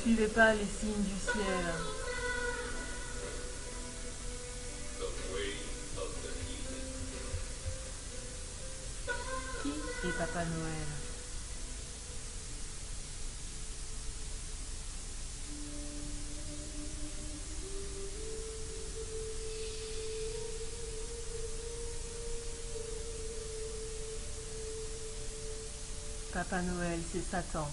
suivez pas les signes du ciel. Qui est Papa Noël? Papa Noël, c'est Satan.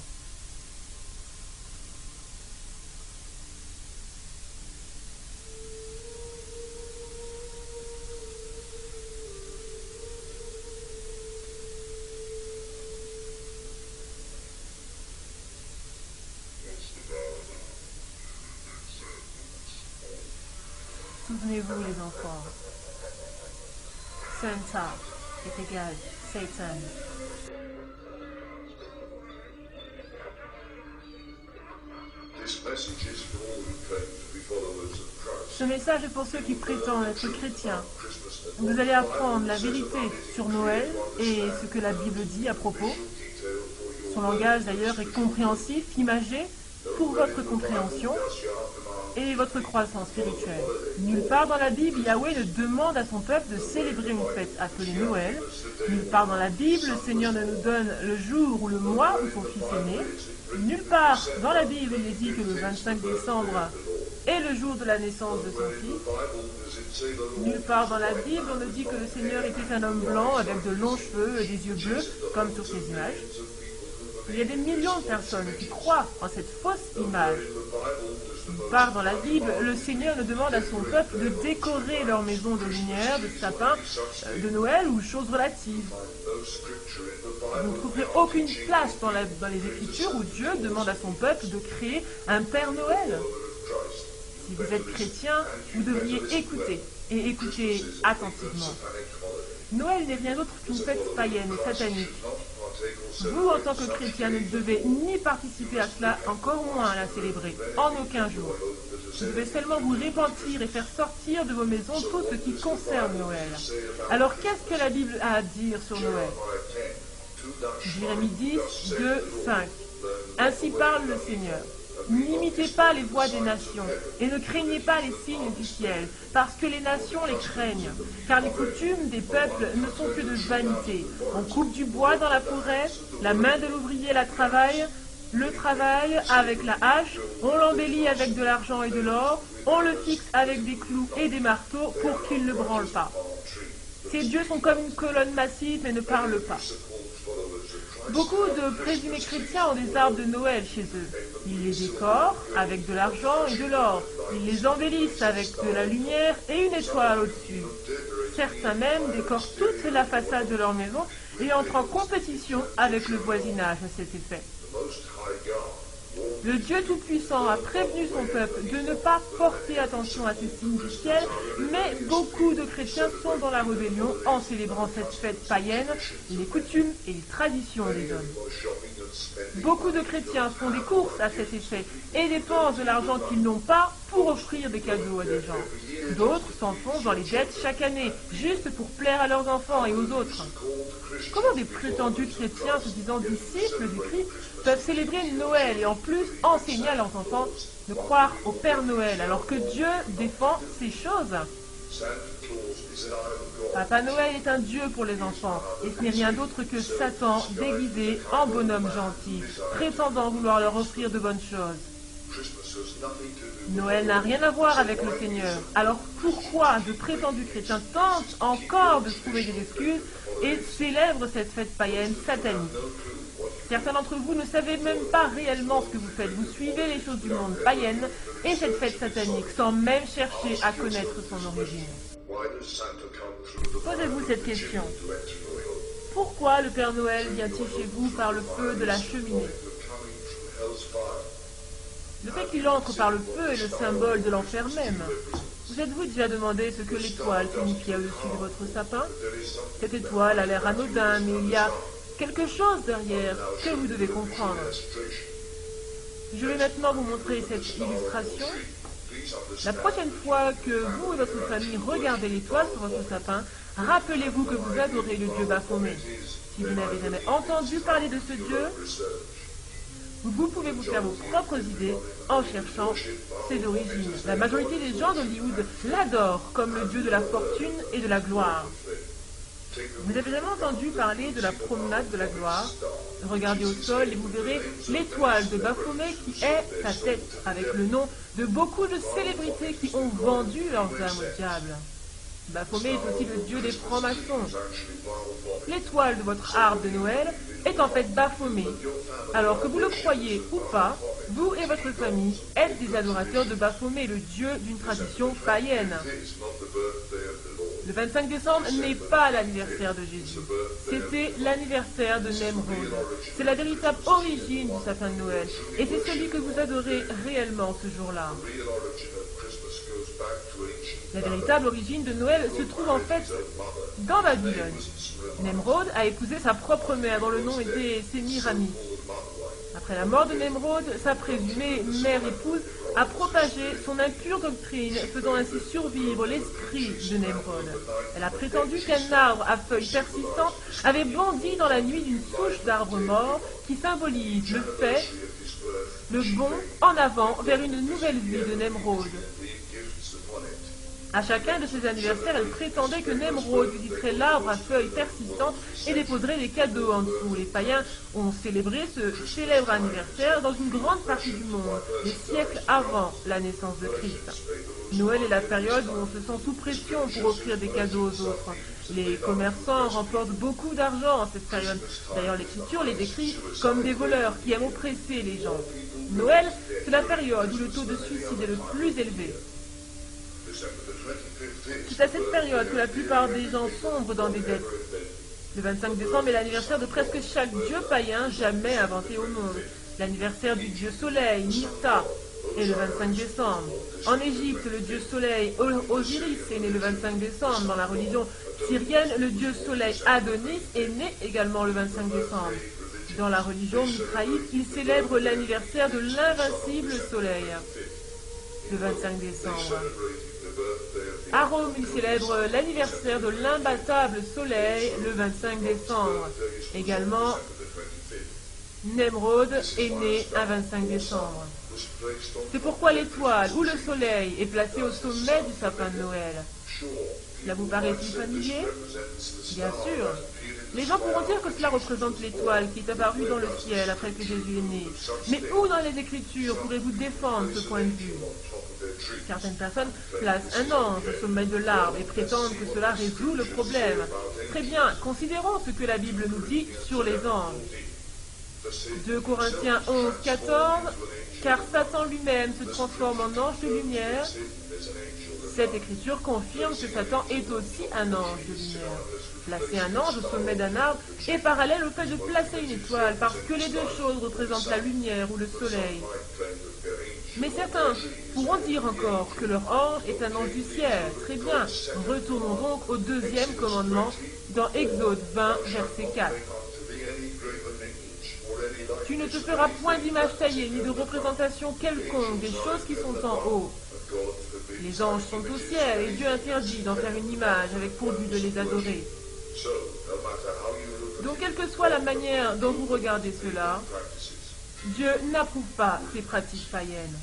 Souvenez-vous les enfants, Santa est égal Satan. Ce message est pour ceux qui prétendent être chrétiens. Vous allez apprendre la vérité sur Noël et ce que la Bible dit à propos. Son langage d'ailleurs est compréhensif, imagé, pour votre compréhension et votre croissance spirituelle. Nulle part dans la Bible, Yahweh ne demande à son peuple de célébrer une fête appelée Noël. Nulle part dans la Bible, le Seigneur ne nous donne le jour ou le mois où son fils est né. Nulle part dans la Bible, il est dit que le 25 décembre est le jour de la naissance de son fils. Nulle part dans la Bible, on nous dit que le Seigneur était un homme blanc avec de longs cheveux et des yeux bleus, comme sur ces images. Il y a des millions de personnes qui croient en cette fausse image. Nulle part dans la Bible, le Seigneur ne demande à son peuple de décorer leur maison de lumière, de sapin, de Noël ou choses relatives. Vous ne trouverez aucune place dans les Écritures où Dieu demande à son peuple de créer un Père Noël. Si vous êtes chrétien, vous devriez écouter, et écouter attentivement. Noël n'est rien d'autre qu'une fête païenne et satanique. Vous, en tant que chrétien, ne devez ni participer à cela, encore moins à la célébrer, en aucun jour. Vous devez seulement vous repentir et faire sortir de vos maisons tout ce qui concerne Noël. Alors, qu'est-ce que la Bible a à dire sur Noël? Jérémie 10, 2, 5. Ainsi parle le Seigneur. N'imitez pas les voies des nations, et ne craignez pas les signes du ciel, parce que les nations les craignent. Car les coutumes des peuples ne sont que de vanité. On coupe du bois dans la forêt, la main de l'ouvrier la travaille, le travail avec la hache, on l'embellit avec de l'argent et de l'or, on le fixe avec des clous et des marteaux pour qu'il ne branle pas. Ces dieux sont comme une colonne massive et ne parlent pas. Beaucoup de présumés chrétiens ont des arbres de Noël chez eux. Ils les décorent avec de l'argent et de l'or. Ils les embellissent avec de la lumière et une étoile au-dessus. Certains même décorent toute la façade de leur maison et entrent en compétition avec le voisinage à cet effet. Le Dieu Tout-Puissant a prévenu son peuple de ne pas porter attention à ces signes du ciel, mais beaucoup de chrétiens sont dans la rébellion en célébrant cette fête païenne, les coutumes et les traditions des hommes. Beaucoup de chrétiens font des courses à cet effet et dépensent de l'argent qu'ils n'ont pas pour offrir des cadeaux à des gens. D'autres s'enfoncent dans les dettes chaque année, juste pour plaire à leurs enfants et aux autres. Comment des prétendus chrétiens se disant disciples du Christ peuvent célébrer Noël et en plus enseigner à leurs enfants de croire au Père Noël alors que Dieu défend ces choses? Papa Noël est un Dieu pour les enfants et ce n'est rien d'autre que Satan déguisé en bonhomme gentil, prétendant vouloir leur offrir de bonnes choses. Noël n'a rien à voir avec le Seigneur. Alors pourquoi de prétendus chrétiens tentent encore de trouver des excuses et célèbrent cette fête païenne satanique? Certains d'entre vous ne savez même pas réellement ce que vous faites. Vous suivez les choses du monde païenne et cette fête satanique sans même chercher à connaître son origine. Posez-vous cette question. Pourquoi le Père Noël vient-il chez vous par le feu de la cheminée? Le fait qu'il entre par le feu est le symbole de l'enfer même. Vous êtes-vous déjà demandé ce que l'étoile signifiait au-dessus de votre sapin? Cette étoile a l'air anodin, mais il y a quelque chose derrière que vous devez comprendre. Je vais maintenant vous montrer cette illustration. La prochaine fois que vous et votre famille regardez l'étoile sur votre sapin, rappelez-vous que vous adorez le Dieu Baphomet. Si vous n'avez jamais entendu parler de ce Dieu, Vous pouvez vous faire vos propres idées en cherchant ses origines. La majorité des gens d'Hollywood l'adorent comme le dieu de la fortune et de la gloire. Vous avez jamais entendu parler de la promenade de la gloire? Regardez au sol et vous verrez l'étoile de Baphomet qui est sa tête, avec le nom de beaucoup de célébrités qui ont vendu leurs âmes au diable. Baphomet est aussi le dieu des francs-maçons. L'étoile de votre arbre de Noël est en fait Baphomet. Alors que vous le croyez ou pas, vous et votre famille êtes des adorateurs de Baphomet, le dieu d'une tradition païenne. Le 25 décembre n'est pas l'anniversaire de Jésus, c'était l'anniversaire de Nemrod. C'est la véritable origine du sapin de Noël, et c'est celui que vous adorez réellement ce jour-là. La véritable origine de Noël se trouve en fait dans Babylone. Nemrod a épousé sa propre mère, dont le nom était Sémiramis. Après la mort de Nemrod, sa présumée mère-épouse a propagé son impure doctrine, faisant ainsi survivre l'esprit de Nemrod. Elle a prétendu qu'un arbre à feuilles persistantes avait bondi dans la nuit d'une souche d'arbre mort qui symbolise le fait, le bond en avant vers une nouvelle vie de Nemrod. À chacun de ses anniversaires, elle prétendait que Nemrod visiterait l'arbre à feuilles persistantes et déposerait des cadeaux en dessous. Les païens ont célébré ce célèbre anniversaire dans une grande partie du monde, des siècles avant la naissance de Christ. Noël est la période où on se sent sous pression pour offrir des cadeaux aux autres. Les commerçants remportent beaucoup d'argent en cette période. D'ailleurs, l'Écriture les décrit comme des voleurs qui aiment oppresser les gens. Noël, c'est la période où le taux de suicide est le plus élevé. C'est à cette période que la plupart des gens sombrent dans des dettes. Le 25 décembre est l'anniversaire de presque chaque dieu païen jamais inventé au monde. L'anniversaire du dieu soleil, Nirta, est le 25 décembre. En Égypte, le dieu soleil Osiris est né le 25 décembre. Dans la religion syrienne, le dieu soleil Adonis est né également le 25 décembre. Dans la religion mithraïte, il célèbre l'anniversaire de l'invincible soleil, le 25 décembre. À Rome, il célèbre l'anniversaire de l'imbattable soleil le 25 décembre. Également, Nemrod est né un 25 décembre. C'est pourquoi l'étoile ou le soleil est placé au sommet du sapin de Noël. Cela vous paraît-il familier? Bien sûr. Les gens pourront dire que cela représente l'étoile qui est apparue dans le ciel après que Jésus est né. Mais où dans les Écritures pourrez-vous défendre ce point de vue? Certaines personnes placent un ange au sommet de l'arbre et prétendent que cela résout le problème. Très bien, considérons ce que la Bible nous dit sur les anges. 2 Corinthiens 11, 14, car Satan lui-même se transforme en ange de lumière. Cette écriture confirme que Satan est aussi un ange de lumière. Placer un ange au sommet d'un arbre est parallèle au fait de placer une étoile, parce que les deux choses représentent la lumière ou le soleil. Mais certains pourront dire encore que leur ange est un ange du ciel. Très bien, retournons donc au 2e commandement dans Exode 20, verset 4. Tu ne te feras point d'image taillée ni de représentation quelconque des choses qui sont en haut. Les anges sont au ciel et Dieu interdit d'en faire une image avec pour but de les adorer. Donc, quelle que soit la manière dont vous regardez cela, Dieu n'approuve pas ces pratiques païennes.